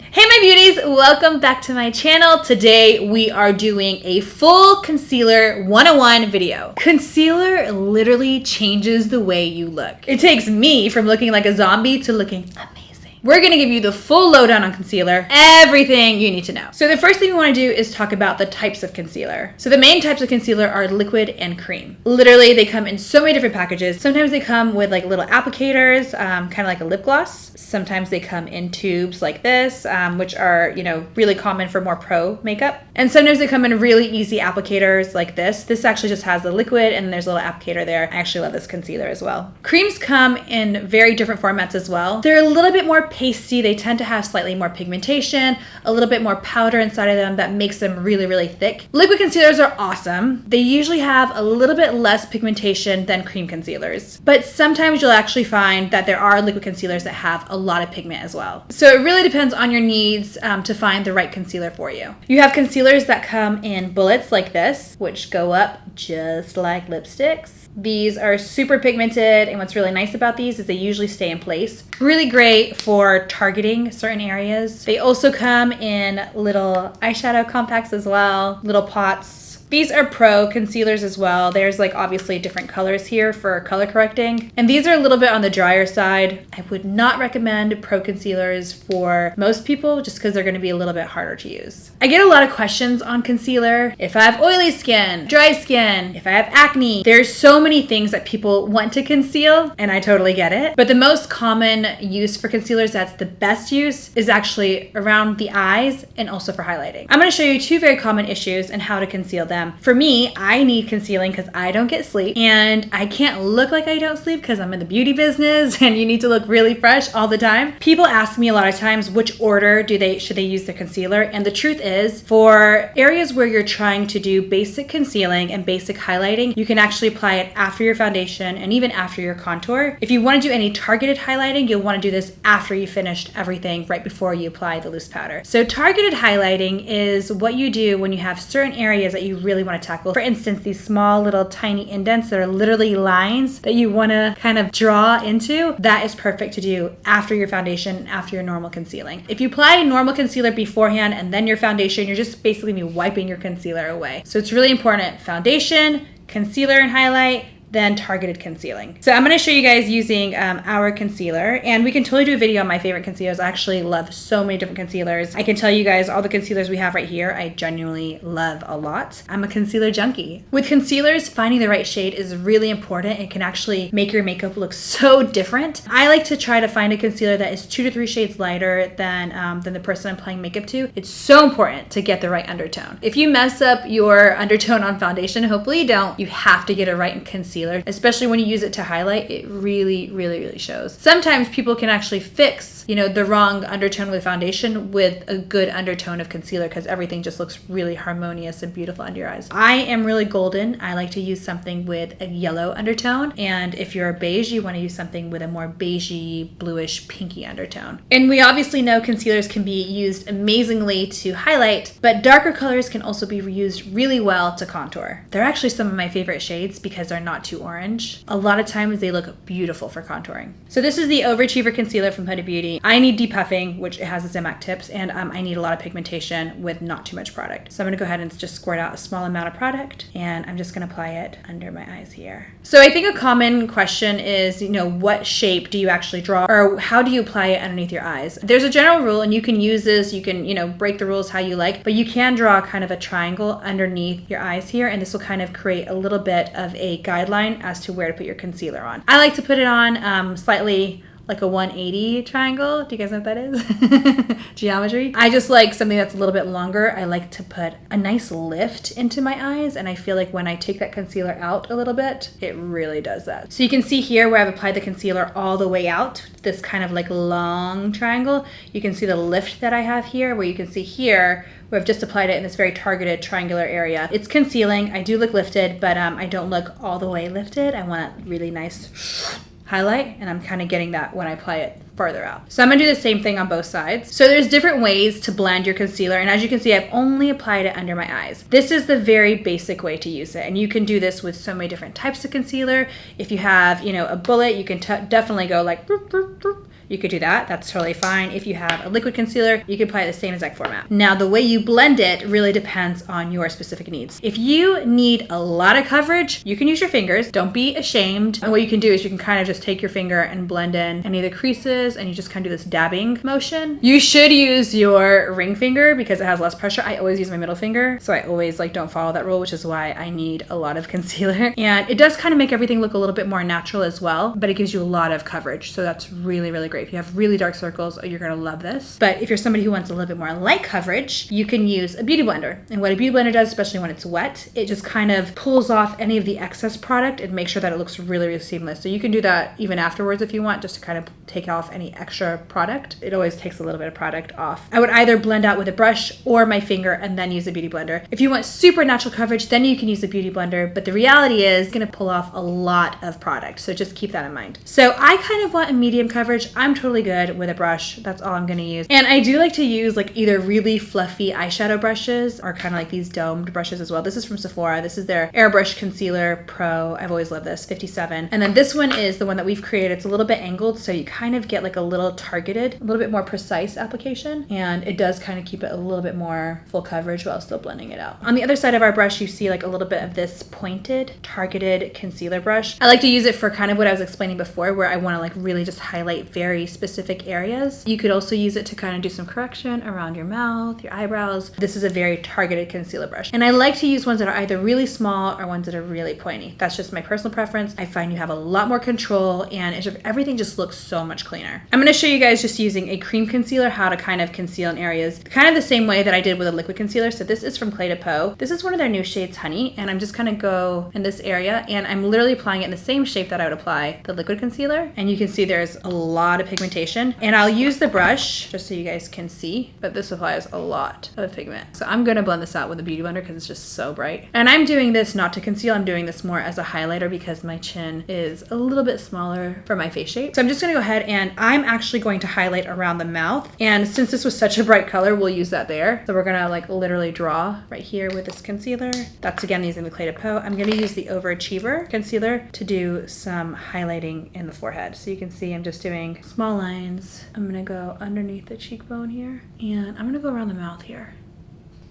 Hey my beauties, welcome back to my channel. Today we are doing a full concealer 101 video. Concealer literally changes the way you look. It takes me from looking like a zombie to looking amazing. We're gonna give you the full lowdown on concealer, everything you need to know. So the first thing we wanna do is talk about the types of concealer. So the main types of concealer are liquid and cream. Literally, they come in so many different packages. Sometimes they come with like little applicators, kind of like a lip gloss. Sometimes they come in tubes like this, which are, really common for more pro makeup. And sometimes they come in really easy applicators like this. This actually just has the liquid and there's a little applicator there. I actually love this concealer as well. Creams come in very different formats as well. They're a little bit more pasty. They tend to have slightly more pigmentation, a little bit more powder inside of them that makes them really, really thick. Liquid concealers are awesome. They usually have a little bit less pigmentation than cream concealers. But sometimes you'll actually find that there are liquid concealers that have a lot of pigment as well. So it really depends on your needs to find the right concealer for you. You have concealers that come in bullets like this, which go up just like lipsticks. These are super pigmented, and what's really nice about these is they usually stay in place. Really great for targeting certain areas. They also come in little eyeshadow compacts as well, little pots. These are pro concealers as well. There's like obviously different colors here for color correcting. And these are a little bit on the drier side. I would not recommend pro concealers for most people just because they're gonna be a little bit harder to use. I get a lot of questions on concealer. If I have oily skin, dry skin, if I have acne, there's so many things that people want to conceal, and I totally get it. But the most common use for concealers that's the best use is actually around the eyes and also for highlighting. I'm gonna show you two very common issues and how to conceal them. For me, I need concealing because I don't get sleep, and I can't look like I don't sleep because I'm in the beauty business and you need to look really fresh all the time. People ask me a lot of times which order should they use the concealer, and the truth is for areas where you're trying to do basic concealing and basic highlighting, you can actually apply it after your foundation and even after your contour. If you want to do any targeted highlighting, you'll want to do this after you finished everything, right before you apply the loose powder. So targeted highlighting is what you do when you have certain areas that you really want to tackle. For instance, these small little tiny indents that are literally lines that you want to kind of draw into, that is perfect to do after your foundation, after your normal concealing. If you apply normal concealer beforehand and then your foundation, you're just basically wiping your concealer away. So it's really important: foundation, concealer and highlight, then targeted concealing. So I'm gonna show you guys using our concealer, and we can totally do a video on my favorite concealers. I actually love so many different concealers. I can tell you guys all the concealers we have right here, I genuinely love a lot. I'm a concealer junkie. With concealers, finding the right shade is really important. It can actually make your makeup look so different. I like to try to find a concealer that is 2 to 3 shades lighter than the person I'm applying makeup to. It's so important to get the right undertone. If you mess up your undertone on foundation, hopefully you don't, you have to get it right in concealer. Especially when you use it to highlight, it really, really, really shows. Sometimes people can actually fix, the wrong undertone with foundation with a good undertone of concealer because everything just looks really harmonious and beautiful under your eyes. I am really golden. I like to use something with a yellow undertone. And if you're a beige, you want to use something with a more beigey, bluish, pinky undertone. And we obviously know concealers can be used amazingly to highlight, but darker colors can also be used really well to contour. They're actually some of my favorite shades because they're not too orange. A lot of times they look beautiful for contouring. So this is the Overachiever concealer from Huda Beauty. I need depuffing, which it has the Zamac tips, and I need a lot of pigmentation with not too much product. So I'm gonna go ahead and just squirt out a small amount of product, and I'm just gonna apply it under my eyes here. So I think a common question is, what shape do you actually draw, or how do you apply it underneath your eyes? There's a general rule, and you can use this, you can, break the rules how you like, but you can draw kind of a triangle underneath your eyes here, and this will kind of create a little bit of a guideline as to where to put your concealer on. I like to put it on slightly like a 180 triangle. Do you guys know what that is? Geometry. I just like something that's a little bit longer. I like to put a nice lift into my eyes, and I feel like when I take that concealer out a little bit, it really does that. So you can see here where I've applied the concealer all the way out, this kind of like long triangle. You can see the lift that I have here, where you can see here where I've just applied it in this very targeted triangular area. It's concealing. I do look lifted, but I don't look all the way lifted. I want a really nice highlight, and I'm kind of getting that when I apply it farther out. So I'm gonna do the same thing on both sides. So there's different ways to blend your concealer, and as you can see, I've only applied it under my eyes. This is the very basic way to use it, and you can do this with so many different types of concealer. If you have, a bullet, you can definitely go like boop, boop, boop. you could do that. That's totally fine. If you have a liquid concealer, you can apply the same exact format. Now, the way you blend it really depends on your specific needs. If you need a lot of coverage, you can use your fingers. Don't be ashamed. And what you can do is you can kind of just take your finger and blend in any of the creases, and you just kind of do this dabbing motion. You should use your ring finger because it has less pressure. I always use my middle finger, so I always like don't follow that rule, which is why I need a lot of concealer. And it does kind of make everything look a little bit more natural as well, but it gives you a lot of coverage. So that's really, really great. If you have really dark circles, you're gonna love this. But if you're somebody who wants a little bit more light coverage, you can use a beauty blender. And what a beauty blender does, especially when it's wet, it just kind of pulls off any of the excess product and make sure that it looks really, really seamless. So you can do that even afterwards if you want, just to kind of take off any extra product. It always takes a little bit of product off. I would either blend out with a brush or my finger and then use a beauty blender. If you want super natural coverage, then you can use a beauty blender, but the reality is it's gonna pull off a lot of product. So just keep that in mind. So I kind of want a medium coverage. I'm totally good with a brush. That's all I'm gonna use. And I do like to use like either really fluffy eyeshadow brushes or kind of like these domed brushes as well. This is from Sephora. This is their Airbrush Concealer Pro. I've always loved this, 57. And then this one is the one that we've created. It's a little bit angled, so you kind of get like a little targeted, a little bit more precise application. And it does kind of keep it a little bit more full coverage while still blending it out. On the other side of our brush, you see like a little bit of this pointed, targeted concealer brush. I like to use it for kind of what I was explaining before, where I want to like really just highlight very specific areas. You could also use it to kind of do some correction around your mouth, your eyebrows. This is a very targeted concealer brush. And I like to use ones that are either really small or ones that are really pointy. That's just my personal preference. I find you have a lot more control and everything just looks so much cleaner. I'm gonna show you guys just using a cream concealer how to kind of conceal in areas kind of the same way that I did with a liquid concealer. So this is from Clé de Peau. This is one of their new shades, Honey, and I'm just gonna go in this area and I'm literally applying it in the same shape that I would apply the liquid concealer. And you can see there's a lot of pigmentation. And I'll use the brush just so you guys can see, but this applies a lot of pigment. So I'm gonna blend this out with a beauty blender because it's just so bright. And I'm doing this not to conceal, I'm doing this more as a highlighter because my chin is a little bit smaller for my face shape. So I'm just gonna go ahead and I'm actually going to highlight around the mouth. And since this was such a bright color, we'll use that there. So we're gonna like literally draw right here with this concealer. That's again using the Clé de Peau. I'm gonna use the Overachiever concealer to do some highlighting in the forehead. So you can see I'm just doing small lines. I'm gonna go underneath the cheekbone here and I'm gonna go around the mouth here.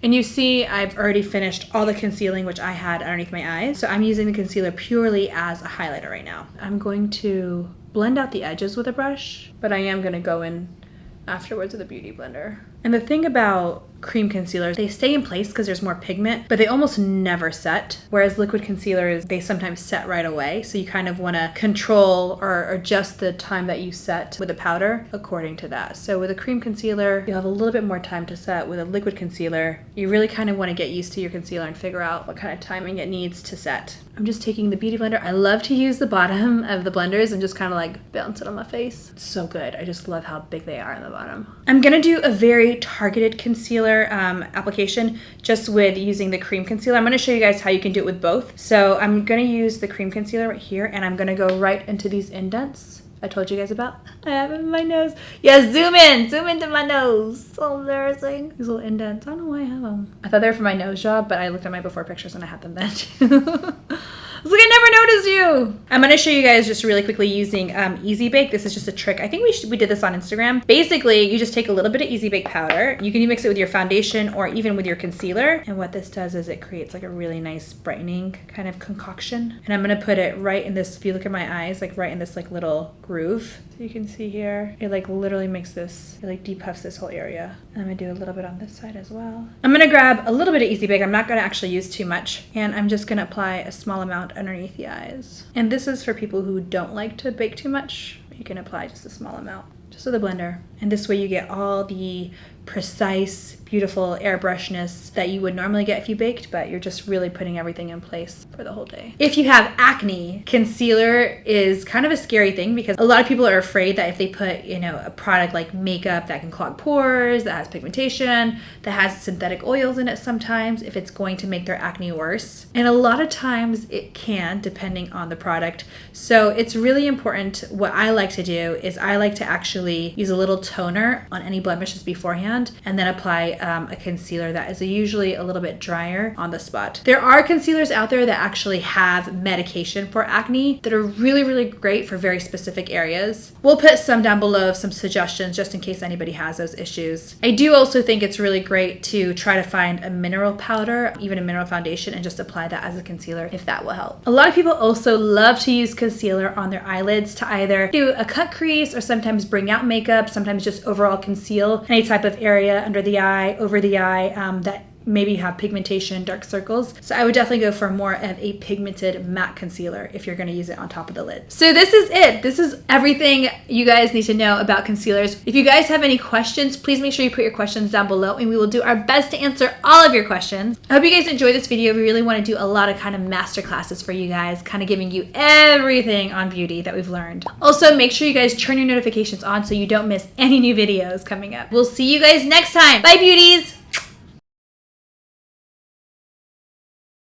And you see I've already finished all the concealing which I had underneath my eyes. So I'm using the concealer purely as a highlighter right now. I'm going to blend out the edges with a brush, but I am gonna go in afterwards with a beauty blender. And the thing about cream concealers, they stay in place because there's more pigment, but they almost never set. Whereas liquid concealers, they sometimes set right away. So you kind of want to control or adjust the time that you set with a powder according to that. So with a cream concealer, you'll have a little bit more time to set. With a liquid concealer, you really kind of want to get used to your concealer and figure out what kind of timing it needs to set. I'm just taking the beauty blender. I love to use the bottom of the blenders and just kind of like bounce it on my face. It's so good. I just love how big they are on the bottom. I'm going to do a very targeted concealer application just with using the cream concealer. I'm going to show you guys how you can do it with both. So I'm going to use the cream concealer right here and I'm going to go right into these indents I told you guys about. I have it in my nose. Yeah, zoom into my nose. So embarrassing. These little indents. I don't know why I have them. I thought they were for my nose job, but I looked at my before pictures and I had them then too. I was like, I never noticed you. I'm gonna show you guys just really quickly using Easy Bake. This is just a trick. I think we did this on Instagram. Basically, you just take a little bit of Easy Bake powder. You can mix it with your foundation or even with your concealer. And what this does is it creates like a really nice brightening kind of concoction. And I'm gonna put it right in this, if you look at my eyes, like right in this like little groove. So you can see here, it like literally makes this, it like depuffs this whole area. And I'm gonna do a little bit on this side as well. I'm gonna grab a little bit of Easy Bake. I'm not gonna actually use too much. And I'm just gonna apply a small amount underneath the eyes. And this is for people who don't like to bake too much. You can apply just a small amount, just with a blender. And this way you get all the precise, beautiful airbrushness that you would normally get if you baked, but you're just really putting everything in place for the whole day. If you have acne, concealer is kind of a scary thing because a lot of people are afraid that if they put, you know, a product like makeup that can clog pores, that has pigmentation, that has synthetic oils in it sometimes, if it's going to make their acne worse. And a lot of times it can, depending on the product. So it's really important. What I like to do is I like to actually use a little toner on any blemishes beforehand beforehand, and then apply a concealer that is usually a little bit drier on the spot. There are concealers out there that actually have medication for acne that are really, really great for very specific areas. We'll put some down below of some suggestions just in case anybody has those issues. I do also think it's really great to try to find a mineral powder, even a mineral foundation, and just apply that as a concealer if that will help. A lot of people also love to use concealer on their eyelids to either do a cut crease or sometimes bring out makeup, sometimes just overall conceal any type of area under the eye, over the eye that maybe have pigmentation, dark circles. So I would definitely go for more of a pigmented matte concealer if you're going to use it on top of the lid. So this is it. This is everything you guys need to know about concealers. If you guys have any questions, please make sure you put your questions down below and we will do our best to answer all of your questions. I hope you guys enjoyed this video. We really want to do a lot of kind of master classes for you guys, kind of giving you everything on beauty that we've learned. Also, make sure you guys turn your notifications on so you don't miss any new videos coming up. We'll see you guys next time. Bye, beauties!